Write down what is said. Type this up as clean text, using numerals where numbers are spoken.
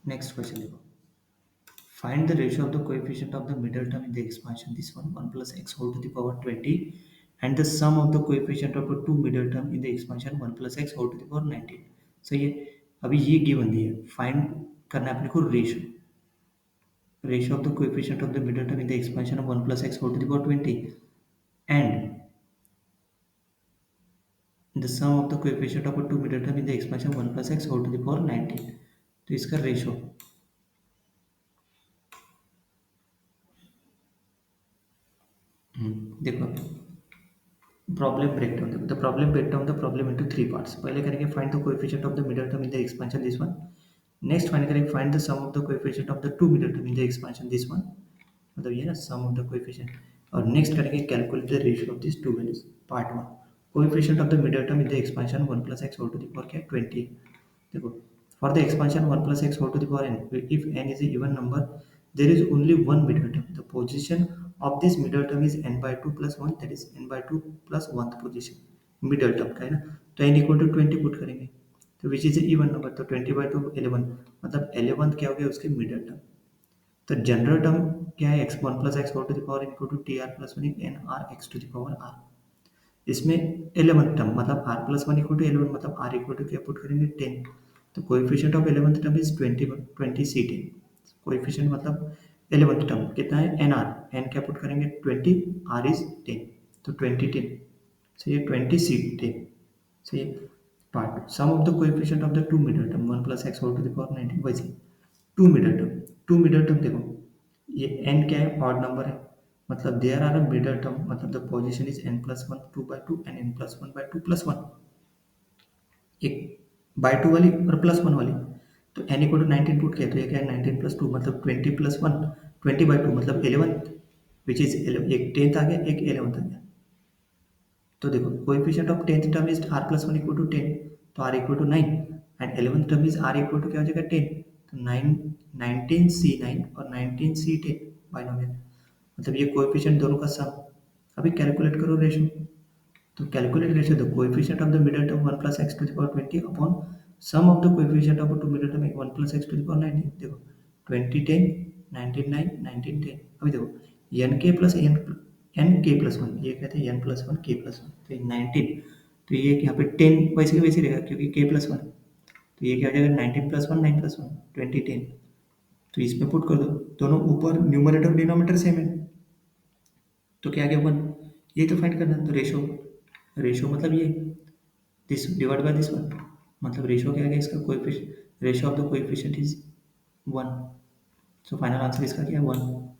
Next question देखो, find the ratio of the coefficient of the middle term in the expansion, this one plus x whole to the power 20, and the sum of the coefficient of the two middle term in the expansion 1 plus x whole to the power 19. So ये अभी ये given the है, find करना है अपने को ratio of the coefficient of the middle term in the expansion of 1 plus x whole to the power 20 and the sum of the coefficient of the two middle term in the expansion 1 plus x whole to the power 19. तो इसका ratio देखो, problem breakdown देखो, the problem breakdown the problem into three parts. पहले करेंगे find the coefficient of the middle term in the expansion, this one. Next find करेंगे find the sum of the coefficient of the two middle term in the expansion, this one. मतलब ये ना sum of the coefficient. और next करेंगे calculate the ratio of this two values, part one. Coefficient of the middle term in the expansion 1 plus x whole to the power क्या है 20। देखो, for the expansion 1 plus x whole to the power n, if n is a even number, there is only one middle term. The position of this middle term is n by 2 plus 1, that is n by 2 plus 1th position middle term का है ना। तो n equal to 20 put करेंगे, तो which is even number, तो 20 by 2 11, मतलब 11th क्या हो गया उसके मिडल टर्म। तो जनरल टर्म क्या है, x 1 plus x whole to the power equal to t r plus one n r x to the power r. इसमें 11th टर्म मतलब r plus one equal to 11, मतलब r equal to क्या put करेंगे 10। तो coefficient of 11th term is 20 C 10। Coefficient मतलब 11th term कितना है n r, n क्या पुट करेंगे 20, आर इज 10, तो 20 10। सो ये 20 सी 10। सो ये part sum of the coefficient of the two middle term 1 plus x whole to the power 19। वैसे to middle term देखो, ये n क्या है ऑड नंबर है, मतलब there are a middle term, मतलब the position is n plus one 2 by 2 and n plus one by two plus one, एक by two वाली और प्लस वन वाली। तो n इक्वल टू 19 पुट किया, तो ये क्या है 19 प्लस टू मतलब 20 प्लस वन, 20 by 2 मतलब 11, विच इज एक 10th आ गया एक 11th आ गया। तो देखो coefficient of 10th term is r plus one equal to 10, तो r equal to 9, and 11th term is r equal to क्या हो जाएगा 10, तो 9 19 c 9 और 19 c 10 बाइनोमियल, मतलब ये कोएफिशिएंट दोनों का सम। अभी कैलकुलेट करो रेशियो, तो calculate ratio the coefficient of the middle term 1 plus x to the power 20 upon sum of the coefficient of two middle term 1 plus x to the power 19। देखो 20 10 19 9 19 10। अभी देखो n k plus n k plus 1, ये कहते हैं n plus 1 k plus 1, तो ये 19, तो ये यहाँ पे 10 वैसे के वैसे रहेगा क्योंकि k plus 1, तो ये क्या हो जाएगा 19 plus 1 9 plus 1 20 10। तो इसमें पुट कर दो, दोनों ऊपर न्यूमरेटर और डिनोमिनेटर सेम है, तो क्या आ गया 1। ये तो फाइंड करना, तो रेशो, रेशो मतलब ये this divide by this one, मतलब रेशो क्या आ गया इसका coefficient, ratio of the coefficient is 1। So final answer इसका क्या है 1।